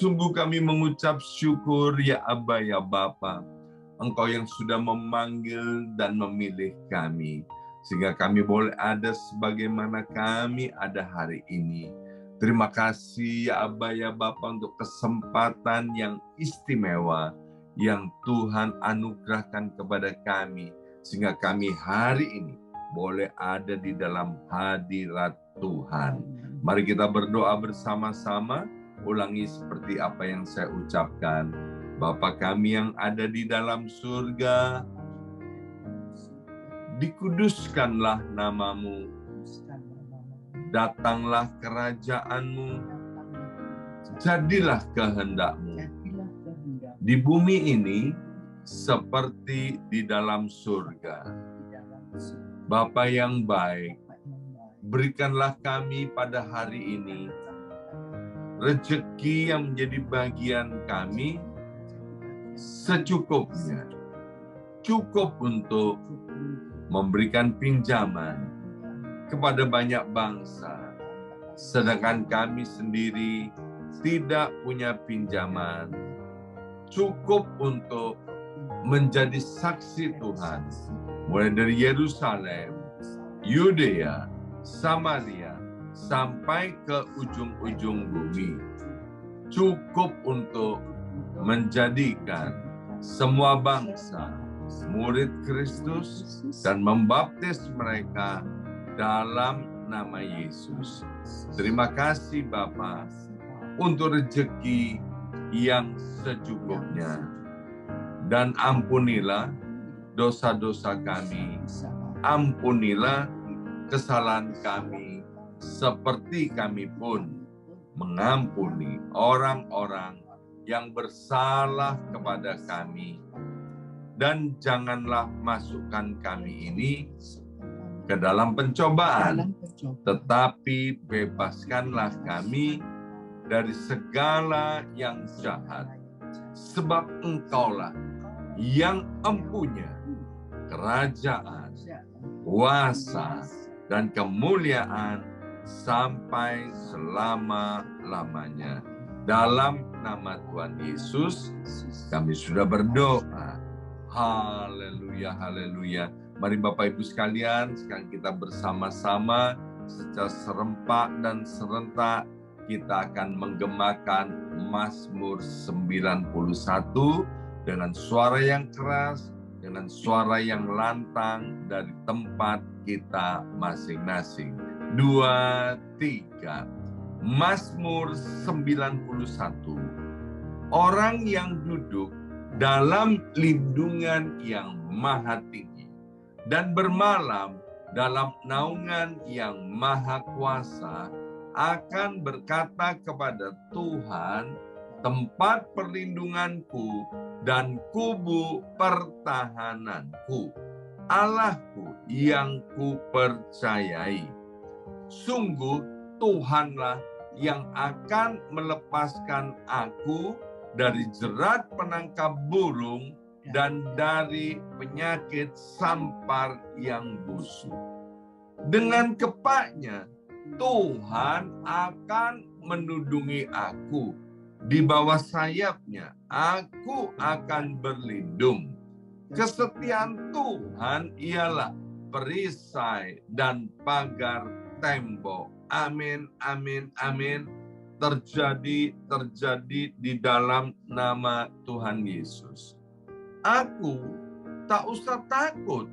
Sungguh kami mengucap syukur ya Aba ya Bapa. Engkau yang sudah memanggil dan memilih kami. Sehingga kami boleh ada sebagaimana kami ada hari ini. Terima kasih ya Aba ya Bapa untuk kesempatan yang istimewa yang Tuhan anugerahkan kepada kami. Sehingga kami hari ini boleh ada di dalam hadirat Tuhan. Mari kita berdoa bersama-sama. Ulangi seperti apa yang saya ucapkan. Bapa kami yang ada di dalam surga, dikuduskanlah namamu, datanglah kerajaanmu, jadilah kehendakmu di bumi ini seperti di dalam surga. Bapa yang baik, berikanlah kami pada hari ini rezeki yang menjadi bagian kami secukupnya, cukup untuk memberikan pinjaman kepada banyak bangsa, sedangkan kami sendiri tidak punya pinjaman, cukup untuk menjadi saksi Tuhan, mulai dari Yerusalem, Yudea, Samaria, sampai ke ujung-ujung bumi. Cukup untuk menjadikan semua bangsa murid Kristus dan membaptis mereka dalam nama Yesus. Terima kasih Bapa untuk rezeki yang secukupnya. Dan ampunilah dosa-dosa kami. Ampunilah kesalahan kami, seperti kami pun mengampuni orang-orang yang bersalah kepada kami. Dan janganlah masukkan kami ini ke dalam pencobaan, tetapi bebaskanlah kami dari segala yang jahat. Sebab Engkaulah yang empunya kerajaan, kuasa, dan kemuliaan sampai selama-lamanya. Dalam nama Tuhan Yesus, kami sudah berdoa. Haleluya, haleluya. Mari Bapak Ibu sekalian, sekarang kita bersama-sama secara serempak dan serentak kita akan menggemakan Mazmur 91 dengan suara yang keras, dengan suara yang lantang dari tempat kita masing-masing. 2, 3. Mazmur 91. Orang yang duduk dalam lindungan yang maha tinggi dan bermalam dalam naungan yang maha kuasa akan berkata kepada Tuhan, tempat perlindunganku dan kubu pertahananku, Allahku yang kupercayai. Sungguh Tuhanlah yang akan melepaskan aku dari jerat penangkap burung dan dari penyakit sampar yang busuk. Dengan kepaknya Tuhan akan menudungi aku. Di bawah sayapnya aku akan berlindung. Kesetiaan Tuhan ialah perisai dan pagar tembok. Amin, amin, amin. Terjadi di dalam nama Tuhan Yesus. Aku tak usah takut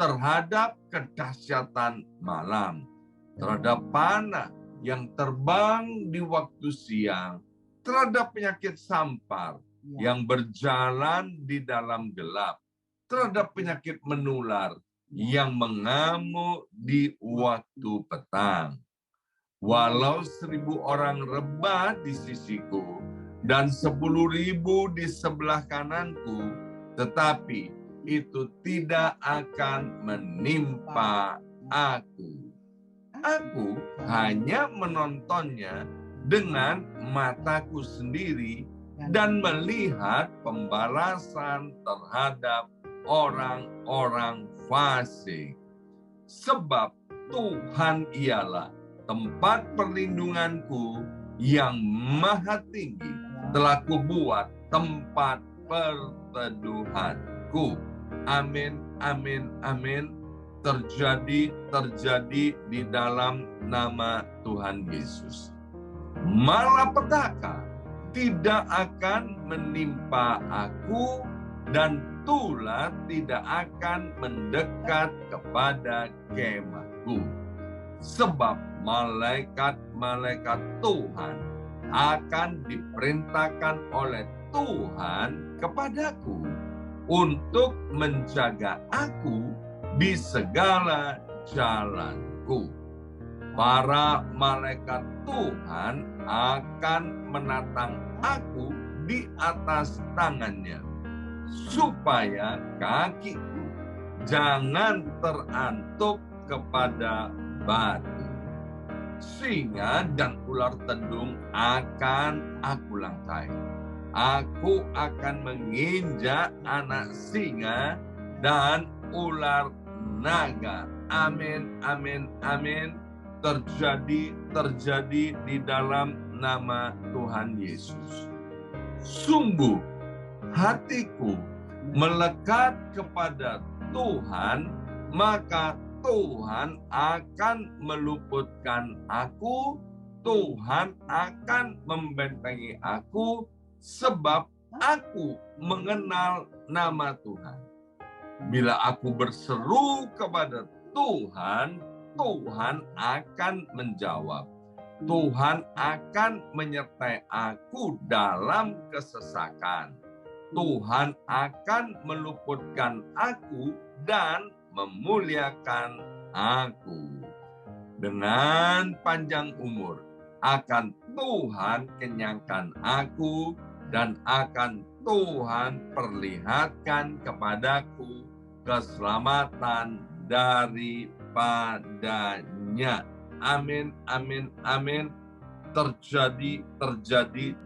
terhadap kedahsyatan malam, terhadap panah yang terbang di waktu siang, terhadap penyakit sampar yang berjalan di dalam gelap, terhadap penyakit menular yang mengamuk di waktu petang. Walau 1.000 orang rebah di sisiku dan 10.000 di sebelah kananku, tetapi itu tidak akan menimpa aku. Aku hanya menontonnya dengan mataku sendiri dan melihat pembalasan terhadap orang-orang fasik. Sebab Tuhan ialah tempat perlindunganku yang maha tinggi telah kubuat tempat perteduhanku. Amin, amin, amin. Terjadi di dalam nama Tuhan Yesus. Malapetaka tidak akan menimpa aku, dan tulah tidak akan mendekat kepada kemahku. Sebab malaikat-malaikat Tuhan akan diperintahkan oleh Tuhan kepadaku untuk menjaga aku di segala jalanku. Para malaikat Tuhan akan menatang aku di atas tangannya, supaya kakiku jangan terantuk kepada batu. Singa dan ular tedung akan aku langkai. Aku akan menginjak anak singa dan ular naga. Amin, amin, amin. Terjadi di dalam nama Tuhan Yesus. Sungguh hatiku melekat kepada Tuhan, maka Tuhan akan meluputkan aku, Tuhan akan membentengi aku, sebab aku mengenal nama Tuhan. Bila aku berseru kepada Tuhan, Tuhan akan menjawab. Tuhan akan menyertai aku dalam kesesakan. Tuhan akan meluputkan aku dan memuliakan aku. Dengan panjang umur akan Tuhan kenyangkan aku, dan akan Tuhan perlihatkan kepadaku keselamatan daripadanya. Amin, amin, amin. Terjadi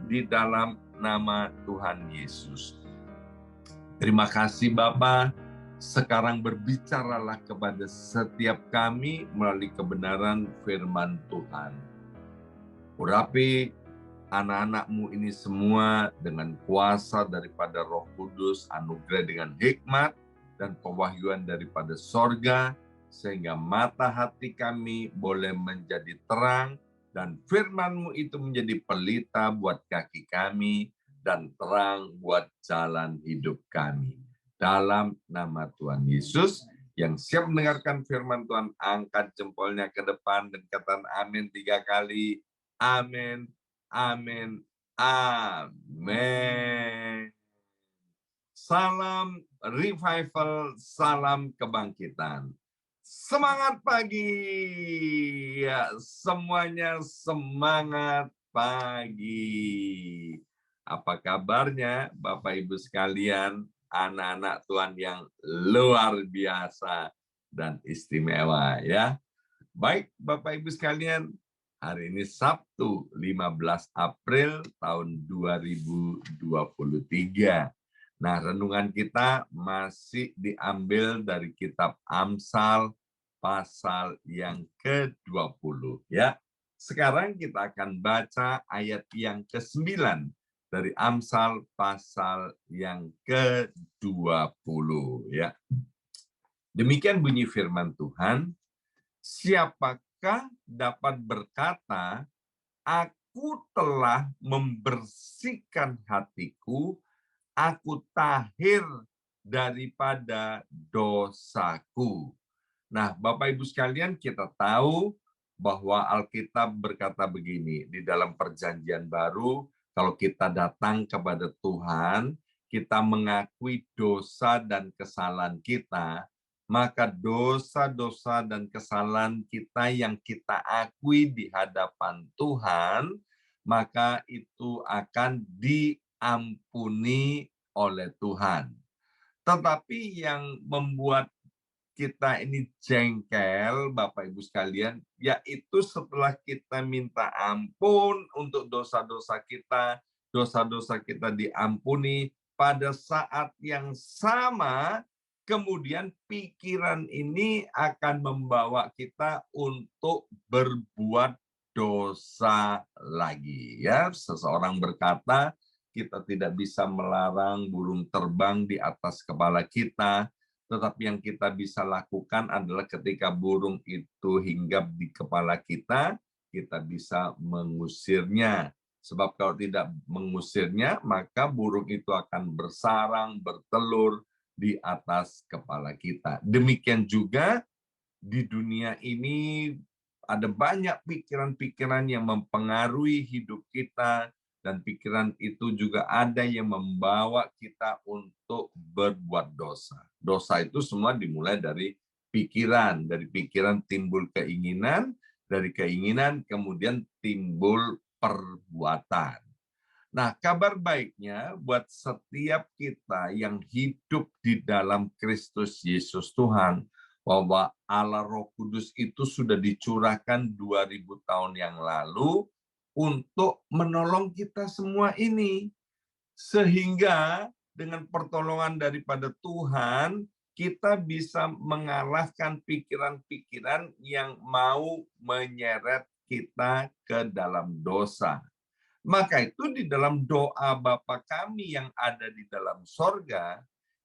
di dalam nama Tuhan Yesus. Terima kasih Bapa. Sekarang berbicaralah kepada setiap kami melalui kebenaran firman Tuhan. Urapi anak-anak-Mu ini semua dengan kuasa daripada Roh Kudus, anugerah dengan hikmat dan pewahyuan daripada sorga, sehingga mata hati kami boleh menjadi terang, dan firman-Mu itu menjadi pelita buat kaki kami, dan terang buat jalan hidup kami. Dalam nama Tuhan Yesus, yang siap mendengarkan firman Tuhan, angkat jempolnya ke depan dan katakan amin 3 kali. Amin, amin, amin. Salam revival, salam kebangkitan. Semangat pagi. Ya, semuanya semangat pagi. Apa kabarnya Bapak Ibu sekalian, anak-anak Tuhan yang luar biasa dan istimewa ya. Baik Bapak Ibu sekalian, hari ini Sabtu 15 April tahun 2023. Nah, renungan kita masih diambil dari kitab Amsal pasal yang ke-20 ya. Sekarang kita akan baca ayat yang ke-9 dari Amsal pasal yang ke-20 ya. Demikian bunyi firman Tuhan, siapakah dapat berkata, aku telah membersihkan hatiku, aku tahir daripada dosaku. Nah, Bapak Ibu sekalian, kita tahu bahwa Alkitab berkata begini, di dalam Perjanjian Baru, kalau kita datang kepada Tuhan, kita mengakui dosa dan kesalahan kita, maka dosa-dosa dan kesalahan kita yang kita akui di hadapan Tuhan, maka itu akan diampuni oleh Tuhan. Tetapi yang membuat kita ini jengkel, Bapak Ibu sekalian, yaitu setelah kita minta ampun untuk dosa-dosa kita diampuni, pada saat yang sama, kemudian pikiran ini akan membawa kita untuk berbuat dosa lagi. Ya, seseorang berkata, kita tidak bisa melarang burung terbang di atas kepala kita, tetapi yang kita bisa lakukan adalah ketika burung itu hinggap di kepala kita bisa mengusirnya. Sebab kalau tidak mengusirnya, maka burung itu akan bersarang, bertelur di atas kepala kita. Demikian juga di dunia ini ada banyak pikiran-pikiran yang mempengaruhi hidup kita, dan pikiran itu juga ada yang membawa kita untuk berbuat dosa. Dosa itu semua dimulai dari pikiran timbul keinginan, dari keinginan kemudian timbul perbuatan. Nah, kabar baiknya buat setiap kita yang hidup di dalam Kristus Yesus Tuhan, bahwa Allah Roh Kudus itu sudah dicurahkan 2000 tahun yang lalu untuk menolong kita semua ini. Sehingga dengan pertolongan daripada Tuhan, kita bisa mengalahkan pikiran-pikiran yang mau menyeret kita ke dalam dosa. Maka itu di dalam doa Bapa kami yang ada di dalam sorga,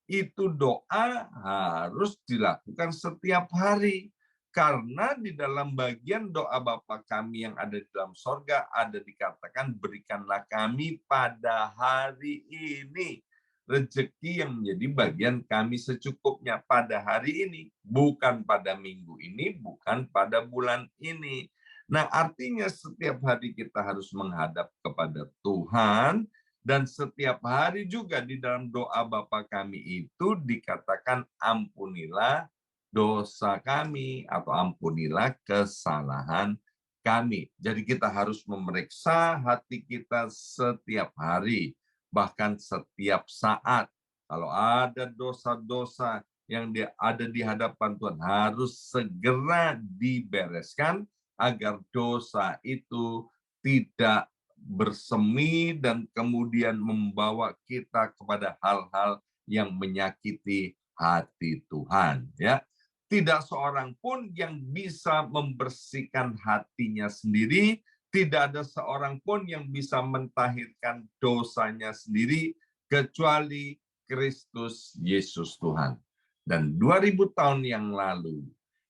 itu doa harus dilakukan setiap hari. Karena di dalam bagian doa Bapa kami yang ada di dalam sorga, ada dikatakan, berikanlah kami pada hari ini rezeki yang menjadi bagian kami secukupnya pada hari ini. Bukan pada minggu ini, bukan pada bulan ini. Nah, artinya setiap hari kita harus menghadap kepada Tuhan, dan setiap hari juga di dalam doa Bapa kami itu dikatakan ampunilah dosa kami atau ampunilah kesalahan kami. Jadi kita harus memeriksa hati kita setiap hari, bahkan setiap saat. Kalau ada dosa-dosa yang ada di hadapan Tuhan harus segera dibereskan agar dosa itu tidak bersemi dan kemudian membawa kita kepada hal-hal yang menyakiti hati Tuhan, ya. Tidak seorang pun yang bisa membersihkan hatinya sendiri, tidak ada seorang pun yang bisa mentahirkan dosanya sendiri kecuali Kristus Yesus Tuhan. Dan 2000 tahun yang lalu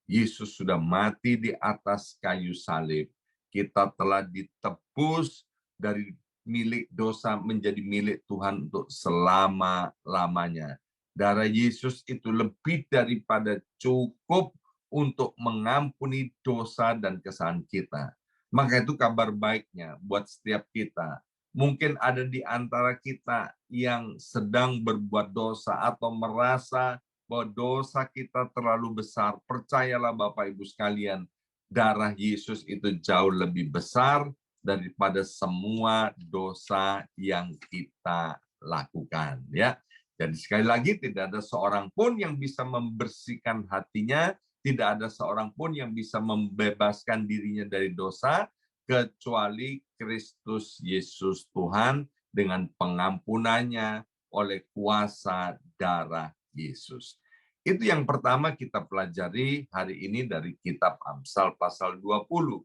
Yesus sudah mati di atas kayu salib. Kita telah ditebus dari milik dosa menjadi milik Tuhan untuk selama-lamanya. Darah Yesus itu lebih daripada cukup untuk mengampuni dosa dan kesalahan kita. Maka itu kabar baiknya buat setiap kita. Mungkin ada di antara kita yang sedang berbuat dosa atau merasa bahwa dosa kita terlalu besar. Percayalah Bapak Ibu sekalian, darah Yesus itu jauh lebih besar daripada semua dosa yang kita lakukan, ya. Jadi sekali lagi, tidak ada seorang pun yang bisa membersihkan hatinya, tidak ada seorang pun yang bisa membebaskan dirinya dari dosa kecuali Kristus Yesus Tuhan dengan pengampunannya oleh kuasa darah Yesus. Itu yang pertama kita pelajari hari ini dari kitab Amsal pasal 20.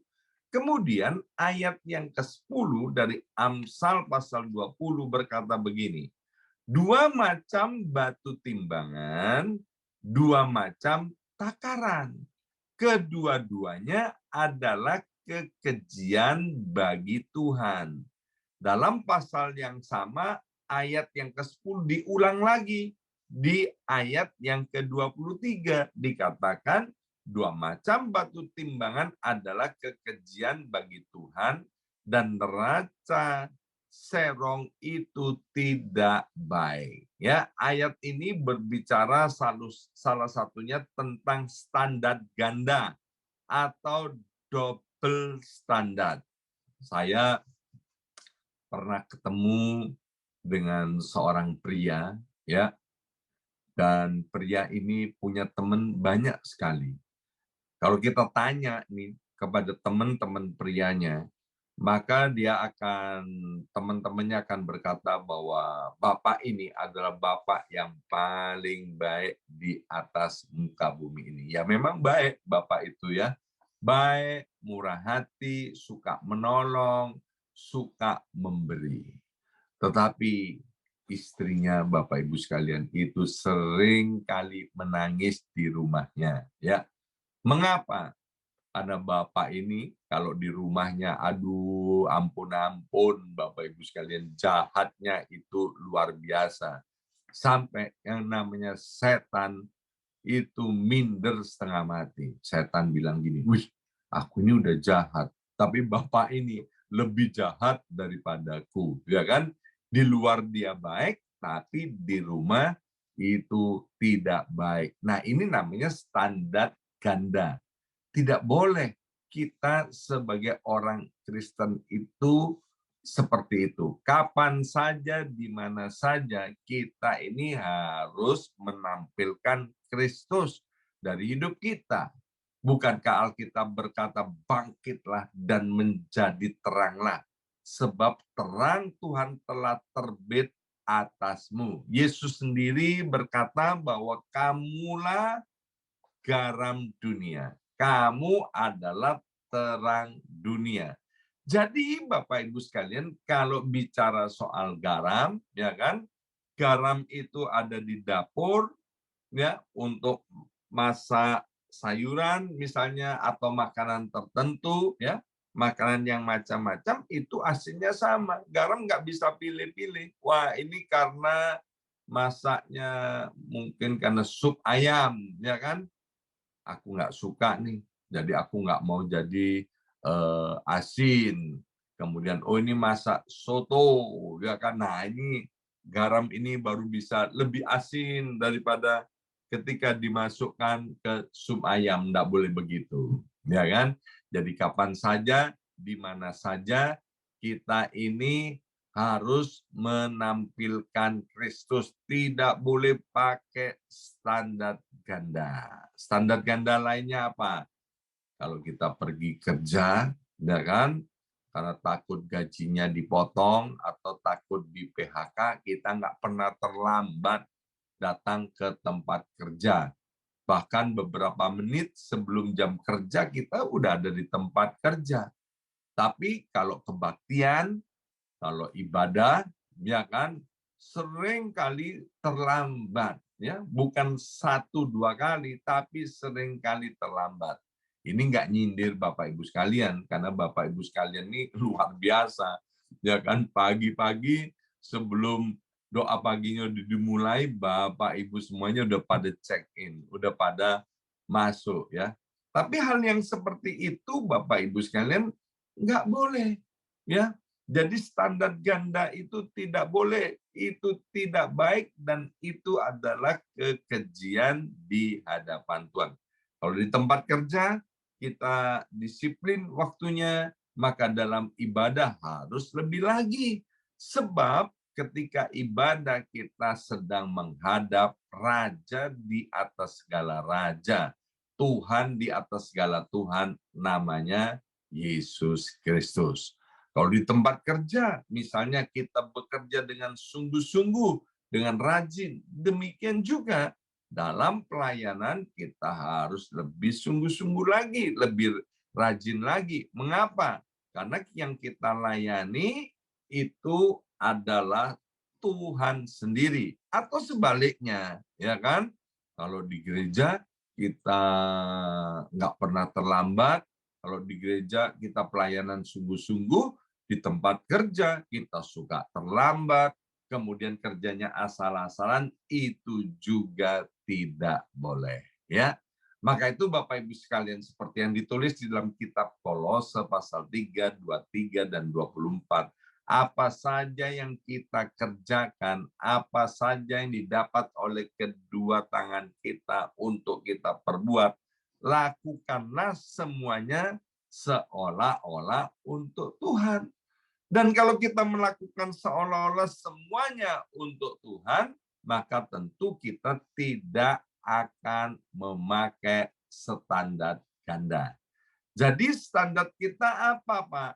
Kemudian ayat yang ke-10 dari Amsal pasal 20 berkata begini, dua macam batu timbangan, dua macam takaran. Kedua-duanya adalah kekejian bagi Tuhan. Dalam pasal yang sama, ayat yang ke-10 diulang lagi. Di ayat yang ke-23 dikatakan, dua macam batu timbangan adalah kekejian bagi Tuhan, dan neraca serong itu tidak baik. Ya, ayat ini berbicara salah satunya tentang standar ganda atau double standard. Saya pernah ketemu dengan seorang pria, ya, dan pria ini punya teman banyak sekali. Kalau kita tanya nih kepada teman-teman prianya, maka teman-temannya akan berkata bahwa bapak ini adalah bapak yang paling baik di atas muka bumi ini. Ya memang baik bapak itu, ya. Baik, murah hati, suka menolong, suka memberi. Tetapi istrinya Bapak Ibu sekalian itu sering kali menangis di rumahnya, ya. Mengapa? Karena bapak ini kalau di rumahnya, aduh ampun-ampun Bapak Ibu sekalian, jahatnya itu luar biasa. Sampai yang namanya setan itu minder setengah mati. Setan bilang gini, wih aku ini udah jahat, tapi bapak ini lebih jahat daripadaku. Ya kan? Di luar dia baik, tapi di rumah itu tidak baik. Nah ini namanya standar ganda. Tidak boleh kita sebagai orang Kristen itu seperti itu. Kapan saja, di mana saja, kita ini harus menampilkan Kristus dari hidup kita. Bukankah Alkitab berkata, bangkitlah dan menjadi teranglah. Sebab terang Tuhan telah terbit atasmu. Yesus sendiri berkata bahwa kamulah garam dunia. Kamu adalah terang dunia. Jadi Bapak Ibu sekalian, kalau bicara soal garam, ya kan? Garam itu ada di dapur ya untuk masak sayuran misalnya atau makanan tertentu ya. Makanan yang macam-macam itu asinnya sama. Garam nggak bisa pilih-pilih. Wah, ini karena masaknya mungkin karena sup ayam, ya kan? Aku nggak suka nih, jadi aku nggak mau jadi asin. Kemudian, oh ini masak soto, ya kan? Nah ini garam ini baru bisa lebih asin daripada ketika dimasukkan ke sup ayam, nggak boleh begitu, ya kan? Jadi kapan saja, di mana saja kita ini harus menampilkan Kristus, tidak boleh pakai standar ganda. Standar ganda lainnya apa? Kalau kita pergi kerja, ya kan? Karena takut gajinya dipotong atau takut di PHK, kita nggak pernah terlambat datang ke tempat kerja. Bahkan beberapa menit sebelum jam kerja kita udah ada di tempat kerja. Tapi kalau kebaktian, kalau ibadah, ya kan, sering kali terlambat, ya, bukan satu dua kali, tapi sering kali terlambat. Ini nggak nyindir Bapak Ibu sekalian, karena Bapak Ibu sekalian ini luar biasa, ya kan, pagi-pagi sebelum doa paginya dimulai, Bapak Ibu semuanya udah pada check in, udah pada masuk, ya. Tapi hal yang seperti itu Bapak Ibu sekalian nggak boleh, ya. Jadi standar ganda itu tidak boleh, itu tidak baik, dan itu adalah kekejian di hadapan Tuhan. Kalau di tempat kerja, kita disiplin waktunya, maka dalam ibadah harus lebih lagi. Sebab ketika ibadah kita sedang menghadap Raja di atas segala Raja, Tuhan di atas segala Tuhan, namanya Yesus Kristus. Kalau di tempat kerja, misalnya kita bekerja dengan sungguh-sungguh, dengan rajin, demikian juga dalam pelayanan kita harus lebih sungguh-sungguh lagi, lebih rajin lagi. Mengapa? Karena yang kita layani itu adalah Tuhan sendiri. Atau sebaliknya, ya kan? Kalau di gereja kita nggak pernah terlambat, kalau di gereja kita pelayanan sungguh-sungguh, di tempat kerja kita suka terlambat, kemudian kerjanya asal-asalan, itu juga tidak boleh, ya. Maka itu Bapak Ibu sekalian, seperti yang ditulis di dalam kitab Kolose pasal 3, 23 dan 24, apa saja yang kita kerjakan, apa saja yang didapat oleh kedua tangan kita untuk kita perbuat, lakukanlah semuanya seolah-olah untuk Tuhan. Dan kalau kita melakukan seolah-olah semuanya untuk Tuhan, maka tentu kita tidak akan memakai standar ganda. Jadi standar kita apa, Pak?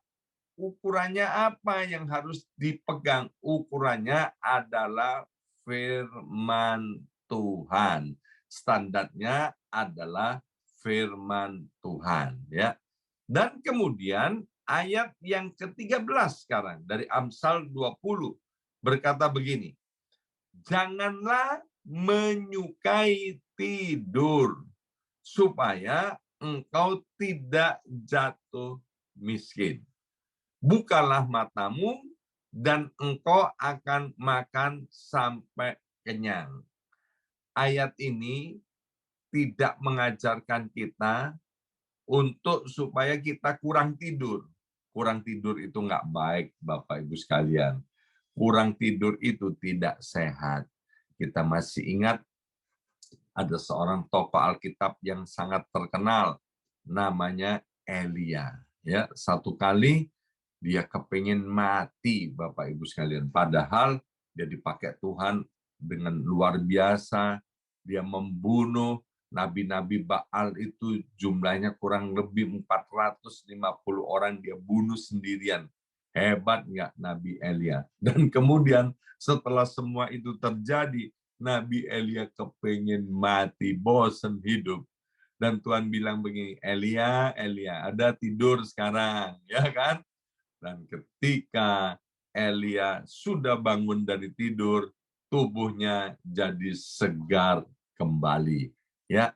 Ukurannya apa yang harus dipegang? Ukurannya adalah firman Tuhan. Standarnya adalah firman Tuhan, ya. Dan kemudian ayat yang ke-13 sekarang dari Amsal 20. berkata begini, janganlah menyukai tidur, supaya engkau tidak jatuh miskin. Bukalah matamu, dan engkau akan makan sampai kenyang. Ayat ini tidak mengajarkan kita untuk supaya kita kurang tidur. Kurang tidur itu nggak baik, Bapak Ibu sekalian. Kurang tidur itu tidak sehat. Kita masih ingat ada seorang tokoh Alkitab yang sangat terkenal, namanya Elia. Ya, satu kali dia kepingin mati, Bapak Ibu sekalian. Padahal dia dipakai Tuhan dengan luar biasa. Dia membunuh nabi-nabi Baal itu jumlahnya kurang lebih 450 orang dia bunuh sendirian. Hebat nggak Nabi Elia? Dan kemudian setelah semua itu terjadi, Nabi Elia kepingin mati, bosan hidup. Dan Tuhan bilang begini, Elia, ada tidur sekarang, ya kan? Dan ketika Elia sudah bangun dari tidur, tubuhnya jadi segar kembali. Ya,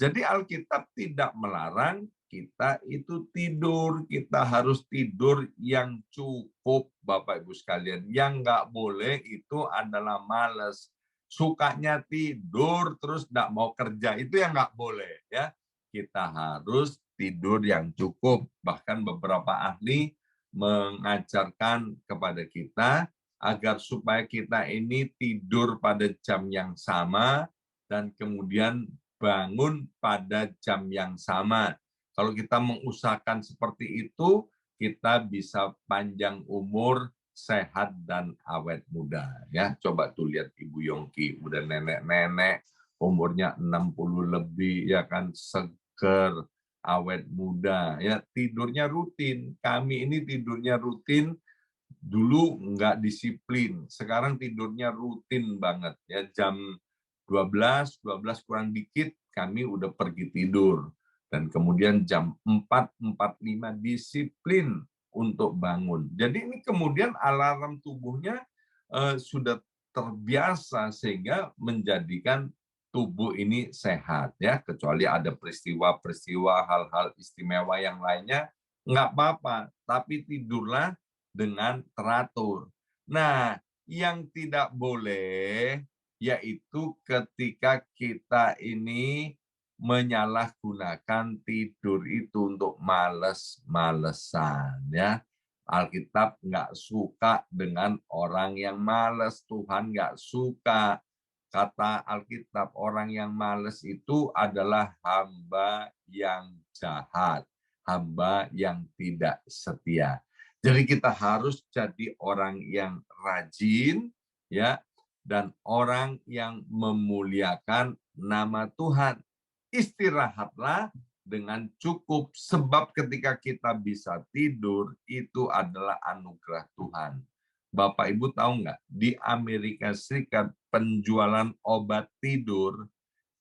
jadi Alkitab tidak melarang kita itu tidur. Kita harus tidur yang cukup, Bapak Ibu sekalian. Yang nggak boleh itu adalah malas. Sukanya tidur terus nggak mau kerja, itu yang nggak boleh. Ya, kita harus tidur yang cukup. Bahkan beberapa ahli mengajarkan kepada kita agar supaya kita ini tidur pada jam yang sama dan kemudian bangun pada jam yang sama. Kalau kita mengusahakan seperti itu, kita bisa panjang umur, sehat dan awet muda. Ya, coba tuh lihat Ibu Yongki, udah nenek-nenek, umurnya 60 lebih, ya kan, seger, awet muda, ya tidurnya rutin. Kami ini tidurnya rutin, dulu nggak disiplin, sekarang tidurnya rutin banget. Ya jam 12 kurang dikit kami udah pergi tidur. Dan kemudian jam 4:45 disiplin untuk bangun. Jadi ini kemudian alarm tubuhnya sudah terbiasa sehingga menjadikan tubuh ini sehat ya, kecuali ada peristiwa-peristiwa hal-hal istimewa yang lainnya nggak apa-apa, tapi tidurlah dengan teratur. Nah, yang tidak boleh yaitu ketika kita ini menyalahgunakan tidur itu untuk males-malesan ya. Alkitab nggak suka dengan orang yang males, Tuhan nggak suka. Kata Alkitab, orang yang males itu adalah hamba yang jahat, hamba yang tidak setia. Jadi kita harus jadi orang yang rajin, ya, dan orang yang memuliakan nama Tuhan. Istirahatlah dengan cukup, sebab ketika kita bisa tidur, itu adalah anugerah Tuhan. Bapak Ibu tahu nggak, di Amerika Serikat penjualan obat tidur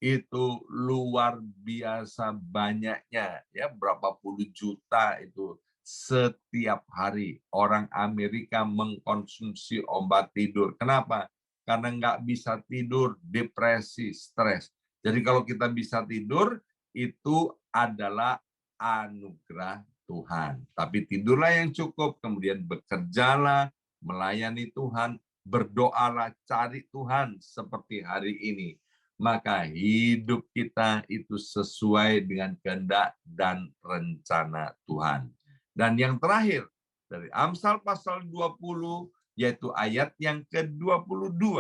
itu luar biasa banyaknya, ya berapa puluh juta itu setiap hari orang Amerika mengkonsumsi obat tidur. Kenapa? Karena nggak bisa tidur, depresi, stres. Jadi kalau kita bisa tidur, itu adalah anugerah Tuhan. Tapi tidurlah yang cukup, kemudian bekerjalah, melayani Tuhan, berdoalah, cari Tuhan seperti hari ini. Maka hidup kita itu sesuai dengan kehendak dan rencana Tuhan. Dan yang terakhir, dari Amsal pasal 20, yaitu ayat yang ke-22.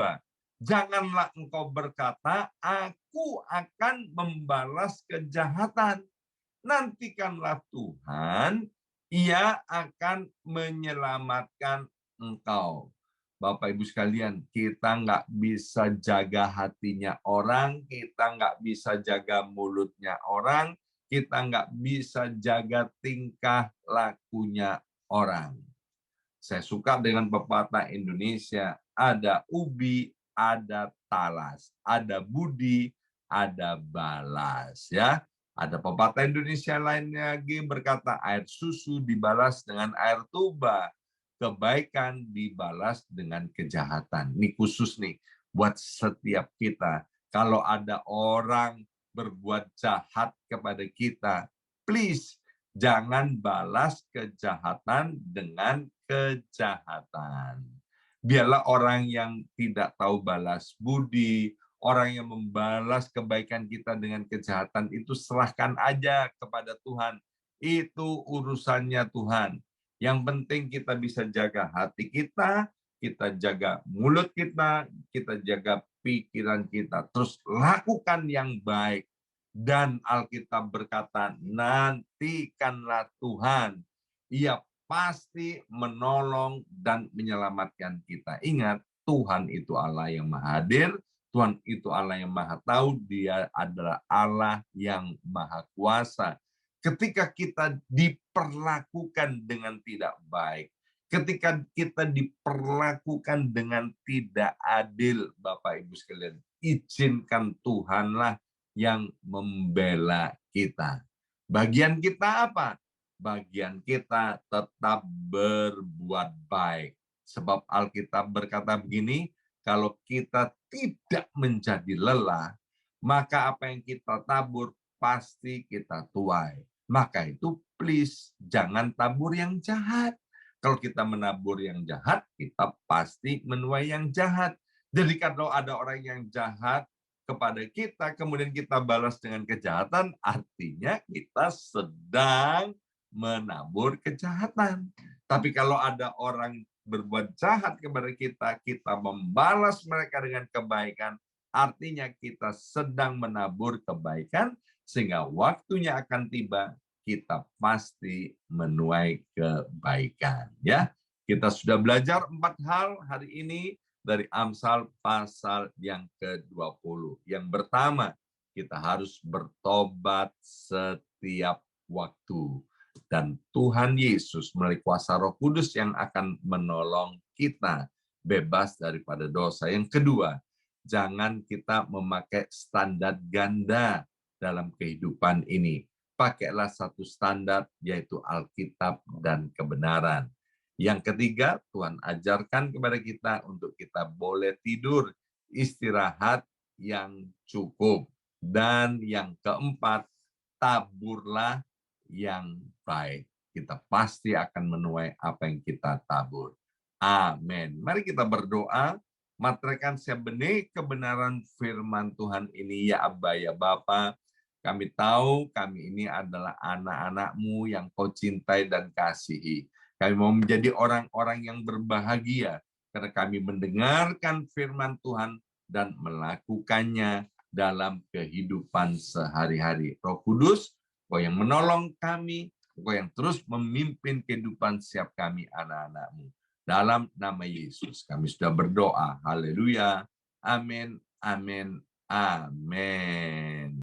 Janganlah engkau berkata, aku akan membalas kejahatan. Nantikanlah Tuhan, ia akan menyelamatkan engkau. Bapak Ibu sekalian, kita nggak bisa jaga hatinya orang, kita nggak bisa jaga mulutnya orang, kita nggak bisa jaga tingkah lakunya orang. Saya suka dengan pepatah Indonesia, ada ubi, ada talas, ada budi, ada balas. Ya, ada pepatah Indonesia lainnya lagi berkata, air susu dibalas dengan air tuba. kebaikan dibalas dengan kejahatan. Ini khusus nih buat setiap kita. Kalau ada orang berbuat jahat kepada kita, please jangan balas kejahatan dengan kejahatan. Biarlah orang yang tidak tahu balas budi, orang yang membalas kebaikan kita dengan kejahatan itu serahkan aja kepada Tuhan. Itu urusannya Tuhan. Yang penting kita bisa jaga hati kita jaga mulut kita jaga pikiran kita. Terus lakukan yang baik. Dan Alkitab berkata, nantikanlah Tuhan. Ia pasti menolong dan menyelamatkan kita. Ingat, Tuhan itu Allah yang maha hadir, Tuhan itu Allah yang maha tahu, Dia adalah Allah yang maha kuasa. Ketika kita diperlakukan dengan tidak baik, ketika kita diperlakukan dengan tidak adil, Bapak Ibu sekalian, izinkan Tuhanlah yang membela kita. Bagian kita apa? Bagian kita tetap berbuat baik. Sebab Alkitab berkata begini, kalau kita tidak menjadi lelah, maka apa yang kita tabur pasti kita tuai. Maka itu please jangan tabur yang jahat. Kalau kita menabur yang jahat, kita pasti menuai yang jahat. Jadi kalau ada orang yang jahat kepada kita, kemudian kita balas dengan kejahatan, artinya kita sedang menabur kejahatan. Tapi kalau ada orang berbuat jahat kepada kita, kita membalas mereka dengan kebaikan, artinya kita sedang menabur kebaikan, sehingga waktunya akan tiba, kita pasti menuai kebaikan. Ya, kita sudah belajar 4 hal hari ini dari Amsal pasal yang ke-20. Yang pertama, kita harus bertobat setiap waktu. Dan Tuhan Yesus melalui kuasa Roh Kudus yang akan menolong kita bebas daripada dosa. Yang kedua, jangan kita memakai standar ganda dalam kehidupan ini. Pakailah satu standar, yaitu Alkitab dan kebenaran. Yang ketiga, Tuhan ajarkan kepada kita untuk kita boleh tidur, istirahat yang cukup. Dan yang keempat, taburlah yang baik. Kita pasti akan menuai apa yang kita tabur. Amin. Mari kita berdoa. Materaikan siap benih kebenaran firman Tuhan ini, ya Abba, ya Bapa. Kami tahu kami ini adalah anak-anak-Mu yang Kau cintai dan kasihi. Kami mau menjadi orang-orang yang berbahagia karena kami mendengarkan firman Tuhan dan melakukannya dalam kehidupan sehari-hari. Roh Kudus, Kau yang menolong kami, Kau yang terus memimpin kehidupan setiap kami anak-anak-Mu. Dalam nama Yesus kami sudah berdoa. Haleluya. Amin. Amin. Amin.